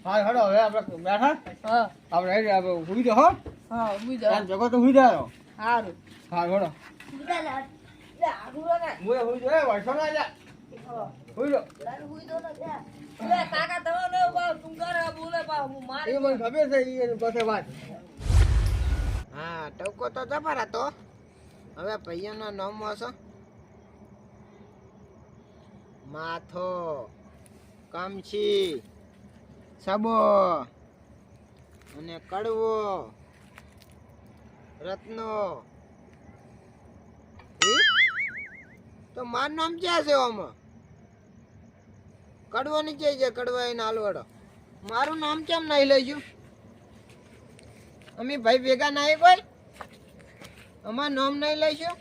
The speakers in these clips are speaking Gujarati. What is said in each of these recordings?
હા હેડો હવે આપણે બેઠા હા આપણે હુઈ જાઓ હો હા ઉઈ જા જગો તો હુઈ જાઓ હારું હા હેડો લે આગુરો ને મુએ હુઈ જાઓ વર્ષો ના જા હુઈ જાઓ હુઈ દો ને લે કાકા તમે ને બા તુંગારે બોલે બા હું એ મારી મને ખબર છે એ પાસે વાત હા ટવકો તો જબર હતો હવે ભાઈઓનો નામ હશે માથો કમછી સબો અને કડવો રત્નો તો મારું નામ ક્યાં છે આમાં કડવો નીચે છે કડવા એને હાલવાડો મારું નામ કેમ નહીં લઈશું અમે ભાઈ ભેગા નહીં કોઈ અમાર નામ નહીં લઈશું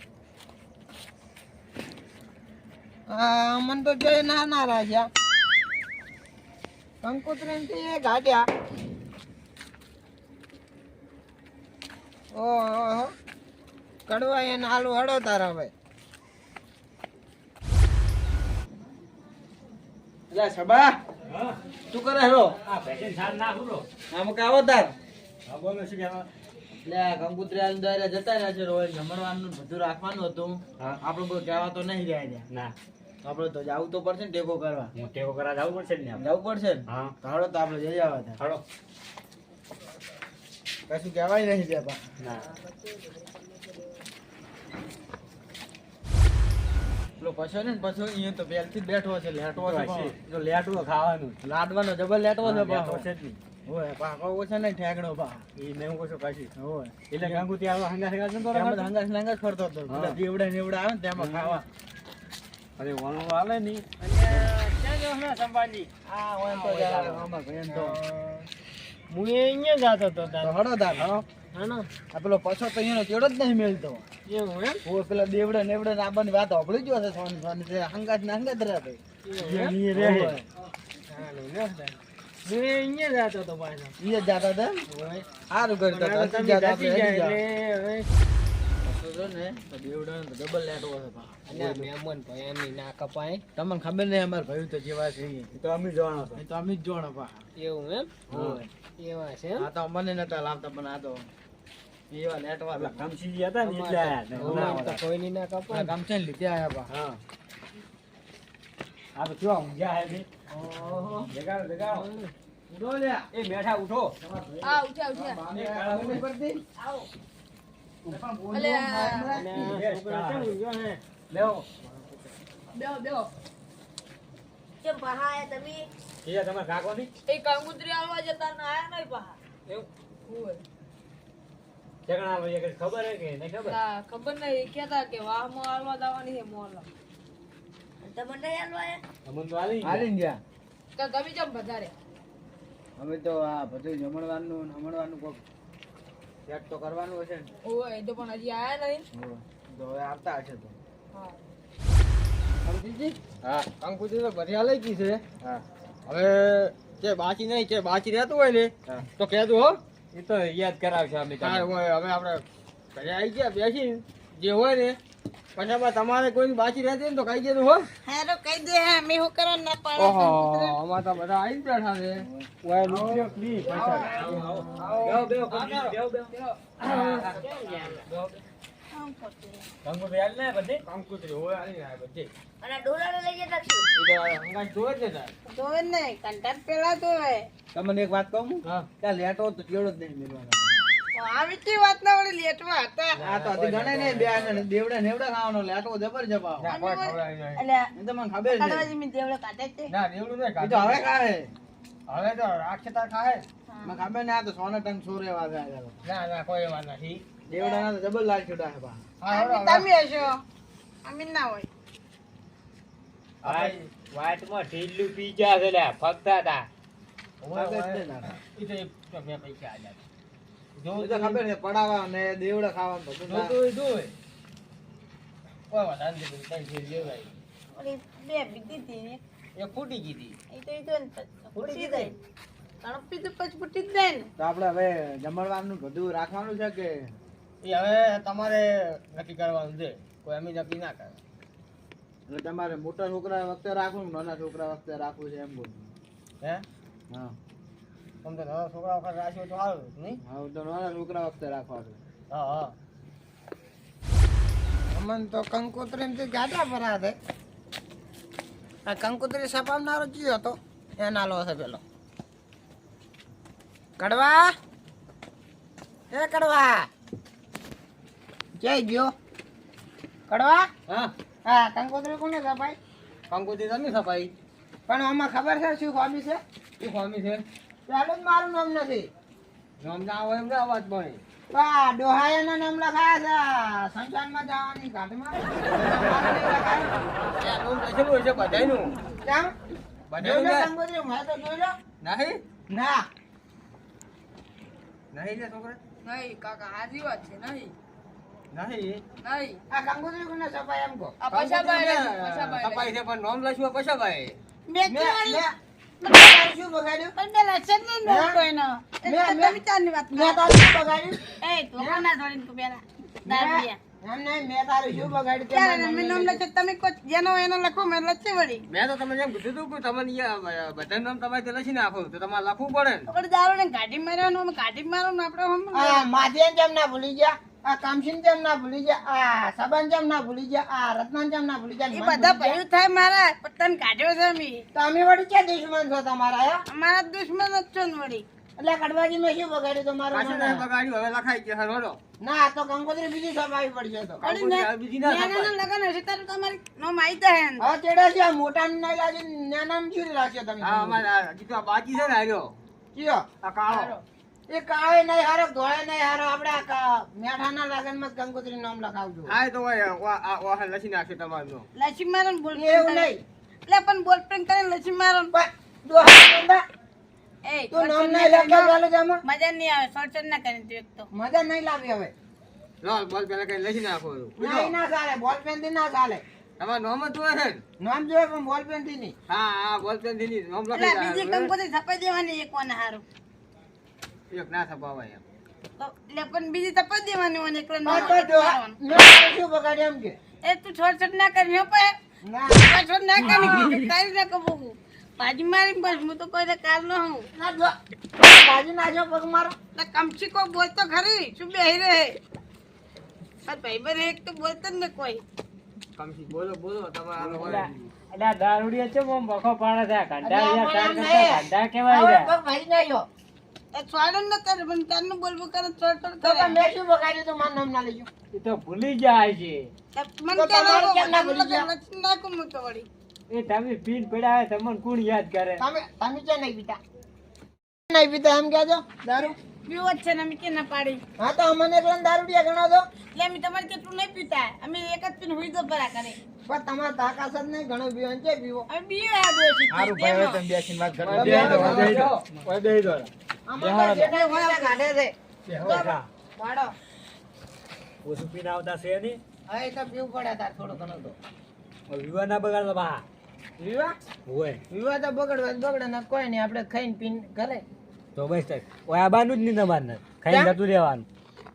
અમન તો જોઈ ના રાખ્યા કંકુત્રી ગાઢ્યા ઓહો કડવા એને હાલ હડો તારા ભાઈ એટલે સબા શું કરે હેરો આ પેશન સાર ના હુલો આમ કાવો તાર આ બોલો શું કહેવા એટલે કંકુત્રી અંદર જતા રહ્યા છે રોજ જમણવાનું બધું રાખવાનું હતું હા. આપણે કોઈ કહેવા તો નહીં જાય ત્યાં ના આપણે તો જવું તો પડશે ને ટેકો કરવા હું ટેકો કરા જવું પડશે ને આપણે. જવું પડશે ને હા તો હાલો તો આપણે જઈ આવ્યા હતા હાલો કશું કહેવાય નહીં છે પા ના પેલો પછો ને પછો અહીંયા તો પહેલથી જ બેઠો છે લેટવો છે પછી પણ. જો લેટવું ખાવાનું લાડવાનો જબર લેટવો છે લેટવો પા છે જ નહીં. હોય પા કહો છે ને ઠેકડો પા ઈ મેં હું કશું કશી હોય એટલે ગાંગુ ત્યાં હંગા હંગા જતો તેમાં રહે. હંગાસ નાંગાસ ફરતો હતો હા. બધા દીવડા ને એવડા આવે ને તેમાં ખાવા અરે વણો હાલે નહીં ક્યાં જો હમણાં સંભાજી આ હોય તો હોય યાર ચાલો. આમાં ભેન તો હું અહીંયા જતો હતો તો હળો તાર હળો આ પેલો પછો તો એનો ચેડો જ નહીં મેલતો એવું એમ હોય પેલા દેવડા ને એવડા ને આબાની વાત સાંભળી જ હશે સોની સોની તે હંગાસ ને હંગાસ જ રહે ઈ રહે. હું અહીંયા જતો હતો પાછો ઈ જ જાતા હતા સારું કર્યું તો તમે ત્યાંથી જાતા જતી આપણે ગયા હેડી જાઓ. એટલે હવે પછો તો ને તો દેવડા ને તો ડબલ લેટવો છે પા મહેમાન ભાઈ એમની ના કપાય તમને ખબર નહીં અમારા ભાઈ તો જેવા છે ઈ. એ તો અમે જવાનો હતો એ તો અમે જ જોણો પા એવું એમ હોય એવા છે આ તો અમને નતા લાવતા પણ આ તો એવા લેટવા પેલા કમસીજી હતા ને એટલે આયા હતા. અમારે તો કોઈની ના કપાય આ ગામઠે ને લીધે આયા પા હા આ તો કેવા ઊંઘ્યા હે બે જગાડો જગાડો ઉઠો લ્યા એ બેઠા ઉઠો આ ઉઠ્યા ઉઠ્યા બાને કાળા ઉઠી પડતી આવો પણ બોલ અલે અને છોકરો કેમ ઊંઘ્યો હે લેવો બેહો બેહો કેમ પહાયા તમે એ તમારે કાકો ની એ કંગુત્રી આલવા જતા ને આયા નહીં પહા એવું હોય જગણા ભાઈ કઈ ખબર હે કે નહીં ખબર ના ખબર નહીં કહેતા કે વાહ માં આલવા દાવાની છે મોરલા તમને નહીં આલવા અમન તો આલી હાલીને ગયા તો તમે જેમ વધારે અમે તો આ બધું જમણવાનું ને હમણવાનું કોક ચેક તો કરવાનું હશે ને હોય તો પણ હજી આયા નહીં તો હવે આવતા હશે તો હા સમજીજી હા કંકુજી તો બધી લઈ ગઈ છે હા હવે જે બાકી નહીં જે બાકી રહેતું હોય ને હા. તો કહેજો હો એ તો યાદ કરાવશે અમે હા તમને. હોય હવે આપણે ઘરે આવી ગયા બેસી જે હોય ને પછી આમાં તમારે કોઈ બાકી રહેતી ને તો કહી દેજો હો હારો કહી દે અમે શું કરવા ના ઓહો આમાં તો બધા આવી જ બેઠા છે ઓય રૂપિયો ફ્રી પૈસા બેહો બેહો કંકુ બેહો બેહો કંકુ તો યાદ ના બધે કંકુતરી હોય આની ના બધી અને ડોલાને લઈ જતા એ તો હંગાઈ જોવે છે તાર જોવે ને કંટાળ પેલા જોવે તમને એક વાત કહું હા ત્યાં લેટો તો ચેડો જ નહીં મેળવાનો આવી કે વાત ના વળી લેટવા હતા આ તો હજી ગણે નહીં બે આને દેવડા નેવડા ખાવાનો લેટો જબર જપાવ ના કોઈ ખવડાવી નહીં. અલ્યા એ તો મને ખબર છે કડવાજી મી દેવળે કાઢે છે ના દેવડું નહીં એ તો હવે ખાય હવે તો રાખતા ખાય મને ખબર ને આ તો સોના ટંગ સોરે વાગે આવ્યા ના ના કોઈ વાત નથી દેવડા ના તો જબર લાલ છૂટા છે પા હા હવે તમે હશો અમે ના હોય વાટમાં ઢીલું પીજા છે લ્યા ફગતા હતા ખબર જ છે તારે. ઈ તો એક મેં પૈસા આલ્યા એ તો ખબર છે પડાવા ને દેવડા ખાવાનું બધું ના. જોઈ કોઈ વાત નથી કઈ છે લેવાય ઓલી બે બીજી હતી ને એ ફૂટી ગઈ હતી એ તો ઈ તો ફૂટી જાય તણપી તો પછી ફૂટી જ જાય ને તો આપણે હવે જમણવાનું બધું રાખવાનું છે કે એ હવે તમારે નક્કી કરવાનું છે કોઈ અમે નક્કી ના કરે એટલે તમારે મોટા છોકરા વખતે રાખવું ને નાના છોકરા વખતે રાખવું છે એમ બોલું હે હા આમ તો નાના છોકરા વખત રાખ્યો તો સારું નહીં? હા તો નાના છોકરા વખતે રાખવાનું. હા હા. અમન તો કંકોત્રી ગાડા ભરા છે. આ કંકોત્રી સપાવનારો કયો હતો એ નાલો હશે પેલો. કડવા એ કડવા જય ગયો કડવા. હા હા કંકોત્રી કોને સપાઈ? કંકોત્રી તમે સફાઈ પણ આમાં ખબર છે શું ખોમી છે? શું ખામી છે? ચાલુ જ મારું નામ નથી. નામ ના હોય એમ ના અવાજ પડે. તો આ ડોહાયાના નામ લખાયા છે સંસારમાં જવાની ઘાટમાં. મારું નહીં લખાયું. નામ લખેલું હશે બધાયનું. કેમ? બધાયનું જોઈ લો છે? કંકોત્રી મેં તો જોઈ લો. નહીં? ના નહીં લે છોકરા? નહીં કાકા હાજી વાત છે નહીં નહીં. નહીં આ કંકોત્રી કોને સપાઈ એમ કહો. આ પૈસાભાઈ લઈ, પૈસાભાઈ સફાઈ છે પણ નામ લખ્યું હોય પૈસાભાઈ. મેં તારું શું બગાડ્યું? પણ પેલા છેલ્લી નો હા? કોઈનો મેં- તમે વિચારની વાત મેં તારું શું બગાડ્યું? એ તો કોના જોડીને તું પેલા દારૂડિયા. એમ નહીં, મેં તારું શું બગાડ્યું તે ત્યારે મને મેં નામ નહીં લખે તમે કોઈ જેનો એનો લખો મેં લખી વળી મેં તો તમને એમ કીધું હતું કે તમને અહીંયા બધાનું નામ તમારે ત્યાં લખી નાખો તો તમારે લખવું પડે ને. આપણે દારૂ ને ગાડી મારવાનું અમે ગાડી મારવાનું આપણે હમ આ માધ્યન જેમ ના ભૂલી ગયા, આ કામશીન જેમ ના ભૂલી ગયા, આ સબન જેમ ના ભૂલી ગયા, આ રત્નાન જેમ ના ભૂલી ગયા, એ મને બધા ભૂલી ગયા. ભયું થાય મારા પણ તને કાઢ્યો છે અમે તો અમે વળી ક્યાં દુશ્મન છો તમારા હે? અમારા દુશ્મન જ છો ને વળી એટલે કડવાજી મેં શું બગાડ્યું તમારું પાછું મને? નહીં બગાડ્યું હવે લખાઈ ગયા હરોડો. ના તો કંકોત્રી બીજી સપાવી પડશે તો. વળી કંકોત્રી આ બીજી ના નાના સપાય. લગન હશે તારે તમારી નામ આવી જાય ને. હવે તેડા છે, આ મોટાનું નહીં લાગે, નાનાનું શું લાગશે તમે? આ અમારે આ હજી તો આ બાકી છે ને આર્યો કયો? આ કાળો. એ કાળે નહીં હારો, ધોળે નહીં હારો, આપણે આ મેઠાના લગનમાં જ કંકોત્રી નામ લખાવજો. હા એ તો હોય આ લખી નાખશે તમારું નામ. લસી મારો ને બોલ એવું નહીં. એટલે પણ બોલ પેન કરીને લસી મારો ને. પણ ડોહા બંદા, એ તું નામ નહીં લખ્યા ચાલુ છે આમાં? મજા નહીં આવે સોચન ના કરીને તું એક તો મજા નહીં લાવી હવે. લો બોલ પેલા કઈ લખી નાખો. નહીં ના ચાલે, બોલ પેન થી ના ચાલે. તમારું નામ જ જોવે છે ને? નામ જોઈએ પણ બોલ પેન થી નહીં. હા હા બોલ પેન થી નામ એટલે લખી બીજી જાય. કંકોત્રી છપાઈ દેવાની એક કોને હારું એક ના છપાવાય એમ. તો એટલે પણ બીજી છપાઈ દેવાની હોય ને એકલો નામ પણ તો લખી ડોહા, મારવાનું. મેં તારું શું બગાડ્યું એમ કે? એ તું છોડ ના કરી હો પે ના, છોડ ના કરી તારી ના કબો ભાજી મારી બસ હું તો કોઈ કાલ ન હું ના જો, બાજી નાખ્યો પગ મારો. એટલે કમસી કો બોલતો ખરી શું બેહી રહે આ ભાઈબર એક તો બોલતો જ ને કોઈ કમસી બોલો બોલો તમારે એટલે આ દારૂડિયા છે બહુ બખો પાડે છે. આ ગાંડા અરે યાર આમાં તાર આમ કરતા નહીં. ગાંડા કેવાય હવે યાર. પગ ભાજી નાખ્યો. એ છોડ જ ન કરે પણ તારનું બોલવું કરે છોડ છોડ તો કરે પણ મેં શું બગાડ્યું તું મારું નામ ના લેજો? એ તો ભૂલી જાય છે. મને તો તો તમારે કેમ ના ભૂલી ગયા? લખી નાખું હું તો વળી એ તમે પીન પડ્યા તમને કોણ યાદ કરે? તમે ક્યાં નહીં પીતા? નહીં પીતા એમ કહેજો દારૂ? પીવો જ છે ને અમે કે ના પાડી હા તો અમને એકલા દારૂડિયા ગણો છો. એટલે અમે તમારે કેટલું નહીં પીતા અમે એક જ પીને હુઈ દો ભરા કરે પણ તમારે તાકાત જ નહીં, ઘણું પીવાનું છે પીવો. અમે બીએ આ દોશી બેસીને વાત કરો. આમાં તો જેટલા પૈસા કાઢે છે. પાડો. ઓછું પીને આવતા છે નહીં. હવે તો પીવું પડે તાર થોડું ઘણું તો. વિવાહ ના બગાડતા બા. વિવાહ? હોય વિવાહ તો બગડવા જ બગડે ને કોઈ નહીં, આપણે ખાઈને પીને ઘરે. તો બસ ઓય આબાનું જ નહીં તમારે ખાઈને જતું રહેવાનું.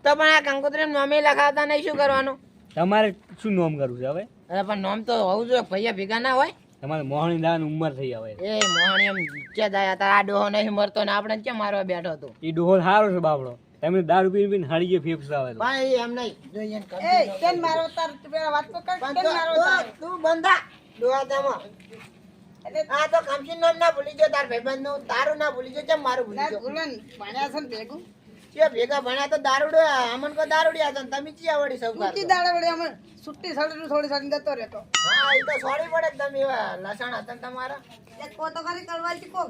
તો પણ આ કંકોત્રી નામે લખાવતા નહીં, શું કરવાનું? તમારે શું નોમ કરવું છે હવે? અરે પણ નામ તો હોવું જોઈએ, ભૈયા ભેગા ના હોય. તમારે મોહણી દાવાની ઉંમર થઈ આવે. એ મોહણી એમ કે દાયા તાર આ ડોહો નહીં મરતો ને આપણે કેમ મારવા બેઠો હતો? એ ડોહોલ સારો છે બાપડો. તમે દારૂ પીને પીને હાડીએ ફેફસા આવે તો. પણ એ એમ નહીં જોઈએ ને એ કેમ મારો તાર તું પેલા વાત તો કર પણ કેમ મારો તાર તું બંધા ડોહા તેમાં. એટલે આ તો કામશીન નામ ના ભૂલી ગયો, તાર ભાઈબંધ નું તારું ના ભૂલી ગયો, કેમ મારું ભૂલી ના ગયો? ગુલન ભણ્યા છે ને ભેગું કે ભેગા ભણ્યા તો દારૂડો, અમન કો દારૂડિયા હતા ને તમે ચિયા વળી સૌ સુટી દાડે વળી અમે સુટ્ટી સડી થોડી સડી જતો રહેતો હા એ તો સોરી પડે કે તમે એવા લસણ હતા ને તમારા. એક કો તો ખરી કળવાલથી કો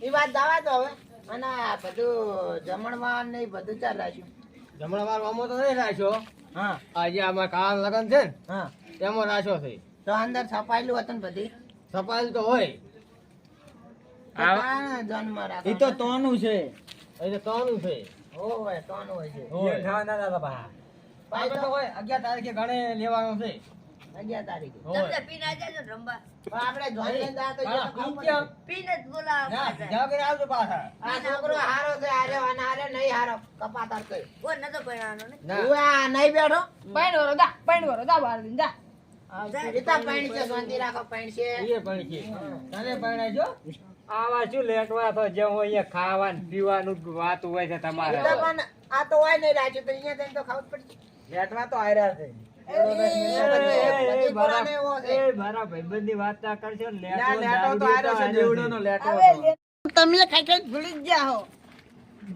એ વાત દાવા તો હવે. અને આ બધું જમણવાર ને એ બધું ચાલ રાખ્યું. જમણા વાર અમો તો નહીં રાખ્યો. હા આજે અમારે કાળા લગન છે ને હા એમાં રાખ્યો છે. તો અંદર છપાયેલું હતું ને બધી. સફાઈ તો હોય. તો કાં જન્મ રાખો? એ તો તોનું છે. એ તો તોનું છે. હોવે, તોનું હોય છે. ઈ ખાવા ના દાદા બા. આપણે તો હોય 11 તારીખે ઘણે લેવાનો છે. 11 તારીખે. હોય. પીને આ જાય રંબા પણ આપણે જોઈ લઈને જાય તો હા, જેને ખાવું પી ગયા. પડે. પીને જ બોલાવ ના, જાઓ ઘરે આવજો પાછા. આ છોકરો હારો છે, હારે અને હારે નહીં હારો, કપાતાર કઈ. કો નતો પીવાનો ને ના. ઉવે, આ નહીં બેઠો. પાણી વરો દા બહાર લઈને જા રીતા પાણી છે, શાંતિ રાખો, પાણી છે. એ પણ છે. તને પરણાય છો? આવા શું લેટવા તો જે હું અહીંયા ખાવાનું પીવાનું જ વાત હોય છે તમારે એટલે પણ આ તો હોય નહીં રાખ્યું તો અહીંયા જઈને તો ખાવું જ પડશે. લેટવા તો આયરા છે બધી પુરાણે એવો છે. મારા ભાઈબંધની વાત ના કરશો ને, ના, લેટો તો આયરો છે દેવડોનો લેટો હવે હતો. તમે ખાઈ ખાઈ ભૂલી જ ગયા હો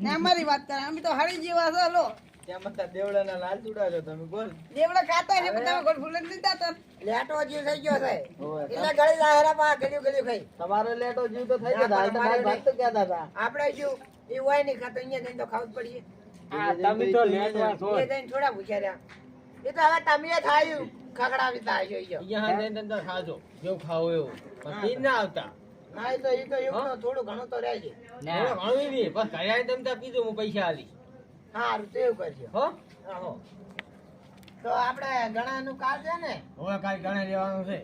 ને અમારી વાત કરે અમે તો હળી જેવા છો લો તેમાં તાર દેવડાના લાલ ચૂડા છો તમે બોલ. દેવડા ખાતા છે પણ તમે કોઈ ભૂલે જ નહીં જાતા. લેટો જીવ થઈ ગયો છે હોવે. એટલે ગળી જાહેરા પા ગળ્યું ગળ્યું ખાઈ તમારો લેટો જીવ તો થઈ ગયો. ના, હાલ તો પણ મારી વાત તો કહેતા હતા. આપણે શું એ હોય નહીં ખાતો અહીંયા જઈને તો ખાવું જ પડીએ. આ તમે તો લેટવા છો એ જઈને થોડા ભૂખ્યા રહ્યા. એ તો હવે તમે થાયું ખગડાવી તાજો ઈ જો. અહીંયા હાલ જઈને અંદર ખાજો જેવું ખાવું એવું પણ પી ના આવતા. ના એ તો એવું તો થોડું ઘણું તો રહે છે. થોડું ઘણું નહીં બસ ઘરે આવીને તમે ત્યાં કીધું હું પૈસા આલીશ. સારું તો એવું કરજો. હો હો. તો આપણે ગણાનું કાલ છે ને હવે કાલ ગણે લેવાનું છે.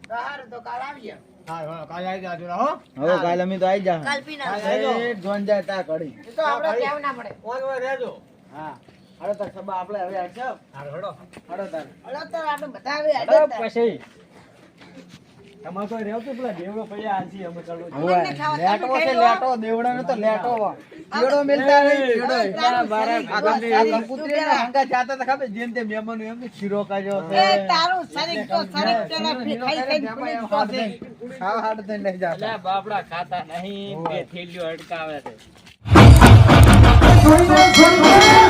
તો સારું તો કાલ આવીએ. હા કાલે આવી જાજો હો. હવે કાલે અમે તો આવી જા. કાલ પીના એ જોન જાય તા કડી. એ તો આપણે કેવું ના પડે. ઓન ઓન રહેજો. હા. હાલો તાર સબા આપણે હવે આછો. હાલો હડો. હડો તાર. હલો તો આપણે બધા આવે અરે પછી તમારે કોઈ રહેતું પેલા દેવડો પડ્યા આજી અમે ચાલુ અમને ખાવા લેટો તમે છે ખાઈ લો. લેટો દેવડાનો તો લેટો કેડો મિલતા નહીં કેડો તારું બારા શરીર આ કંકુત્રીના હંગા જાતા તો ખબર જેમ તે મહેમાનો એમ તો શીરો કાજો છે એ તારું શરીર તો શરીર પેલા ખાઈ ખાઈ ભૂલી જ ગયો છે. ખાવા હાડ તો નહીં જાતા અલ્યા બાપડા ખાતા નહીં બે થેલીઓ અટકાવે છે છોડી દે